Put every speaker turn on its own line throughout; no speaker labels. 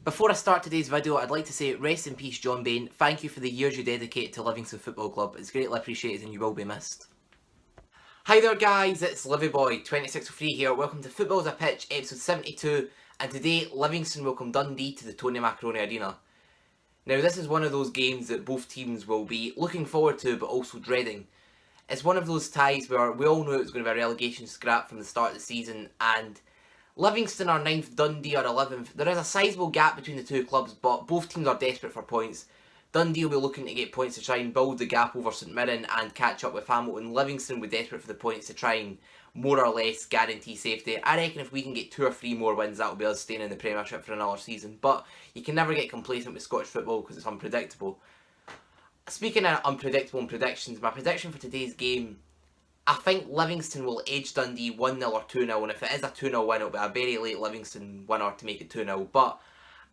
Before I start today's video, I'd like to say rest in peace John Bain. Thank you for the years you dedicate to Livingston Football Club. It's greatly appreciated and you will be missed. Hi there guys, it's Livyboy2603 here. Welcome to Football's a Pitch, episode 72, and today Livingston welcome Dundee to the Tony Macaroni Arena. Now this is one of those games that both teams will be looking forward to but also dreading. It's one of those ties where we all knew it was going to be a relegation scrap from the start of the season, and Livingston are 9th, Dundee are 11th. There is a sizable gap between the two clubs, but both teams are desperate for points. Dundee will be looking to get points to try and build the gap over St Mirren and catch up with Hamilton. Livingston will be desperate for the points to try and more or less guarantee safety. I reckon if we can get 2 or 3 more wins, that will be us staying in the Premiership for another season. But you can never get complacent with Scottish football because it's unpredictable. Speaking of unpredictable and predictions, my prediction for today's game, I think Livingston will edge Dundee 1-0 or 2-0, and if it is a 2-0 win, it'll be a very late Livingston winner to make it 2-0. But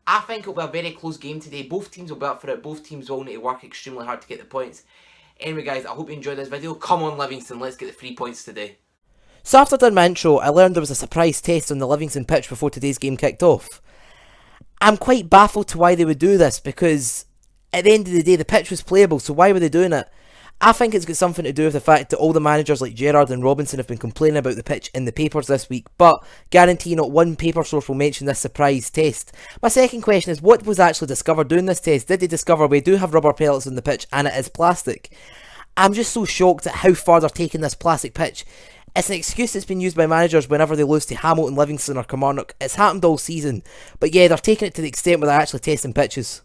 I think it'll be a very close game today. Both teams will be up for it. Both teams will need to work extremely hard to get the points. Anyway guys, I hope you enjoyed this video. Come on Livingston, let's get the 3 points today.
So after I done my intro, I learned there was a surprise test on the Livingston pitch before today's game kicked off. I'm quite baffled to why they would do this, because at the end of the day the pitch was playable, so why were they doing it? I think it's got something to do with the fact that all the managers like Gerrard and Robinson have been complaining about the pitch in the papers this week, but guarantee not one paper source will mention this surprise test. My second question is, what was actually discovered doing this test? Did they discover we do have rubber pellets on the pitch and it is plastic? I'm just so shocked at how far they're taking this plastic pitch. It's an excuse that's been used by managers whenever they lose to Hamilton, Livingston or Kilmarnock. It's happened all season, but yeah, they're taking it to the extent where they're actually testing pitches.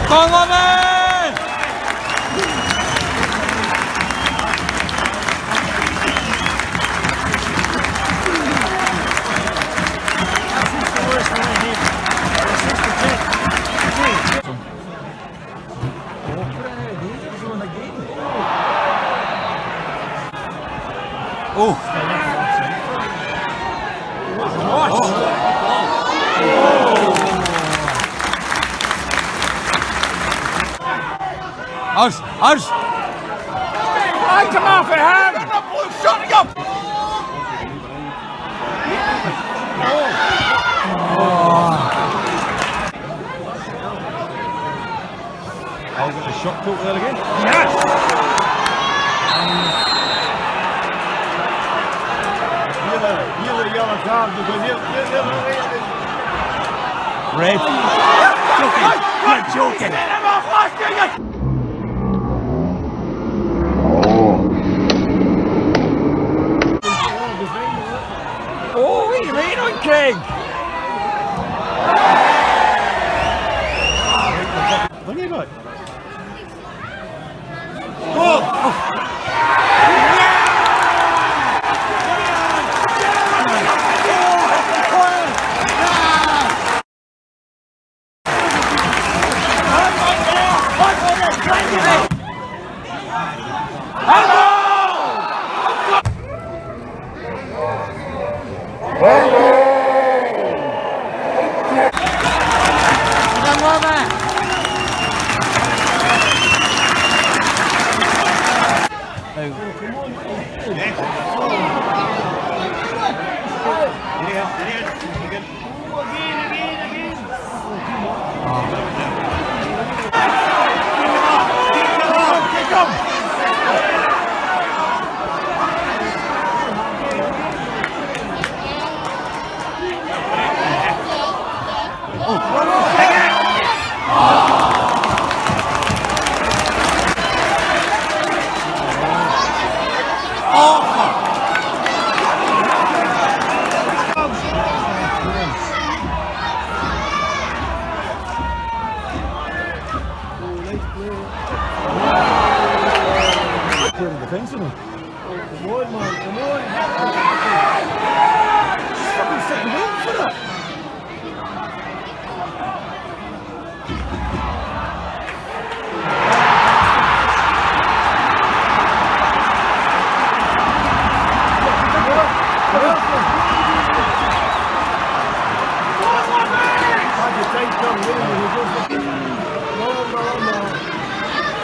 Go on, Lovin! Oh! Us! I come off at hand! Shut up, boy! Shut it up! I'll get the shot talk there again. Yes! You're the yellow card because you're red. Joking! You're joking! Oh, what are you mean on King? Look at it. Oh! defensively. Come on, man, come on. Just fucking sitting waiting for it.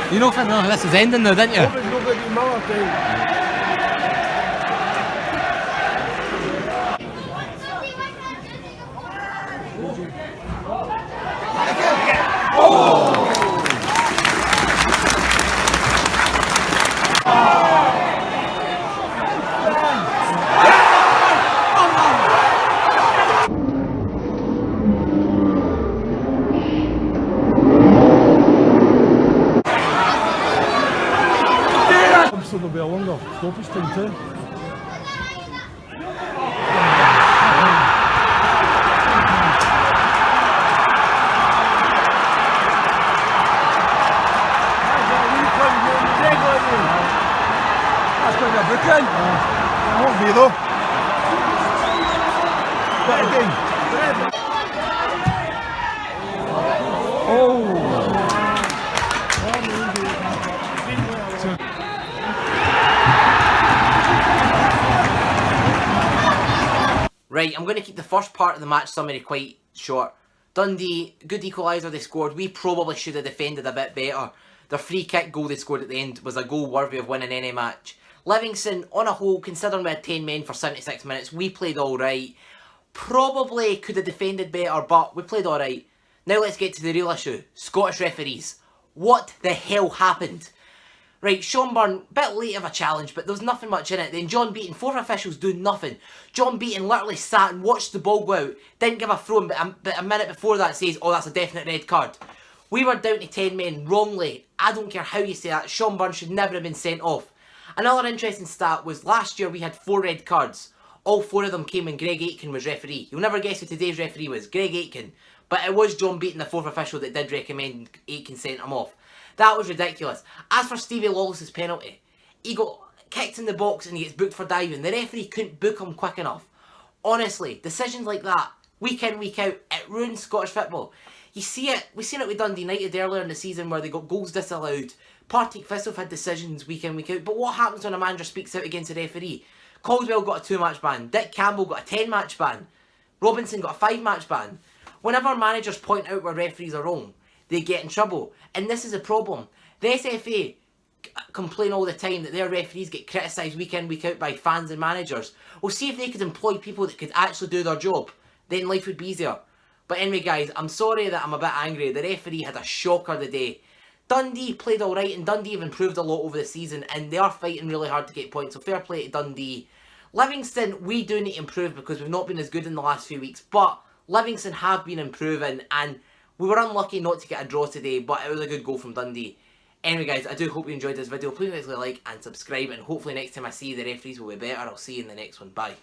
You know, this is ending now, didn't you?
Nobody Miller time. So there'll be a longer stoppage time too. That's going to be a booking. It won't be though. But again. Oh.
Right, I'm going to keep the first part of the match summary quite short. Dundee, good equaliser they scored. We probably should have defended a bit better. Their free kick goal they scored at the end was a goal worthy of winning any match. Livingston, on a whole, considering we had 10 men for 76 minutes, we played alright. Probably could have defended better, but we played alright. Now let's get to the real issue. Scottish referees. What the hell happened? Right, Sean Byrne, bit late of a challenge, but there was nothing much in it. Then John Beaton, 4 officials doing nothing. John Beaton literally sat and watched the ball go out, didn't give a throw, but a minute before that says, oh, that's a definite red card. We were down to 10 men wrongly. I don't care how you say that. Sean Byrne should never have been sent off. Another interesting stat was last year we had 4 red cards. All 4 of them came when Greg Aitken was referee. You'll never guess who today's referee was, Greg Aitken. But it was John Beaton, the 4th official, that did recommend Aitken sent him off. That was ridiculous. As for Stevie Lawless's penalty, he got kicked in the box and he gets booked for diving. The referee couldn't book him quick enough. Honestly, decisions like that, week in, week out, it ruins Scottish football. You see it, we've seen it with Dundee United earlier in the season where they got goals disallowed. Partick Thistle had decisions week in, week out. But what happens when a manager speaks out against a referee? Caldwell got a 2-match ban. Dick Campbell got a 10-match ban. Robinson got a 5-match ban. Whenever managers point out where referees are wrong, they get in trouble. And this is a problem. The SFA complain all the time that their referees get criticised week in, week out by fans and managers. Well, see if they could employ people that could actually do their job. Then life would be easier. But anyway, guys, I'm sorry that I'm a bit angry. The referee had a shocker today. Dundee played alright, and Dundee have improved a lot over the season, and they are fighting really hard to get points, so fair play to Dundee. Livingston, we do need to improve because we've not been as good in the last few weeks, but Livingston have been improving, and we were unlucky not to get a draw today, but it was a good goal from Dundee. Anyway, guys, I do hope you enjoyed this video. Please leave a like and subscribe, and hopefully next time I see you, the referees will be better. I'll see you in the next one. Bye.